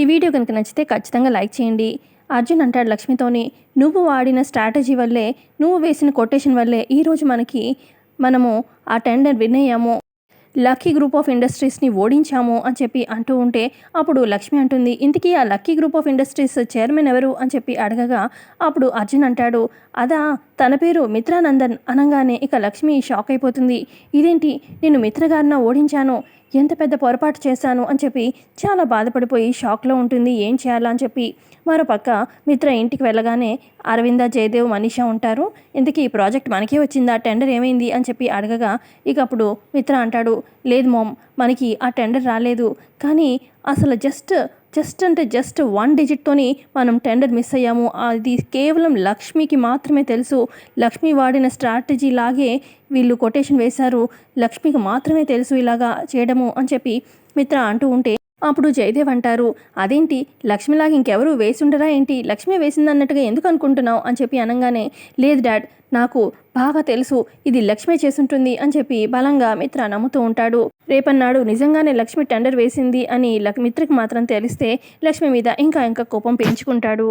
ఈ వీడియో కనుక నచ్చితే ఖచ్చితంగా లైక్ చేయండి. అర్జున్ అంటాడు లక్ష్మితోని, నువ్వు వాడిన స్ట్రాటజీ వల్లే, నువ్వు వేసిన కొటేషన్ వల్లే ఈరోజు మనము ఆ టెండర్ విన్ అయ్యాము, లక్కీ గ్రూప్ ఆఫ్ ఇండస్ట్రీస్ని ఓడించాము అని చెప్పి అంటూ ఉంటే అప్పుడు లక్ష్మి అంటుంది, ఇంతకీ ఆ lucky group of industries chairman ఎవరు అని చెప్పి అడగగా అప్పుడు అర్జున్ అంటాడు, అదా తన పేరు మిత్రానందన్ అనగానే ఇక లక్ష్మి షాక్ అయిపోతుంది. ఇదేంటి, నేను మిత్రగారిన ఓడించాను, ఎంత పెద్ద పొరపాటు చేశాను అని చెప్పి చాలా బాధపడిపోయి షాక్లో ఉంటుంది. ఏం చేయాలా అని చెప్పి మరోపక్క మిత్ర ఇంటికి వెళ్ళగానే అరవింద, జయదేవ్, మనీషా ఉంటారు. ఇంతకీ ఈ ప్రాజెక్ట్ మనకే వచ్చిందా, టెండర్ ఏమైంది అని చెప్పి అడగగా ఇక అప్పుడు మిత్ర అంటాడు, లేదు మామ్, మనకి ఆ టెండర్ రాలేదు, కానీ అసలు జస్ట్ 1 డిజిట్తోని మనం టెండర్ మిస్ అయ్యాము. అది కేవలం లక్ష్మికి మాత్రమే తెలుసు. లక్ష్మి వాడిన స్ట్రాటజీ లాగే వీళ్ళు కొటేషన్ వేశారు, లక్ష్మికి మాత్రమే తెలుసు ఇలాగా చేయడము అని చెప్పి మిత్ర అంటూ ఉంటే అప్పుడు జయదేవ్ అంటారు, అదేంటి, లక్ష్మిలాగా ఇంకెవరు వేసుండరా ఏంటి, లక్ష్మి వేసిందన్నట్టుగా ఎందుకు అనుకుంటున్నావు అని చెప్పి అనగానే, లేదు డాడ్, నాకు బాగా తెలుసు ఇది లక్ష్మి చేసుంటుంది అని చెప్పి బలంగా మిత్ర నమ్ముతూ ఉంటాడు. రేపన్నాడు నిజంగానే లక్ష్మి టెండర్ వేసింది అని మిత్రకి మాత్రం తెలిస్తే లక్ష్మి మీద ఇంకా కోపం పెంచుకుంటాడు.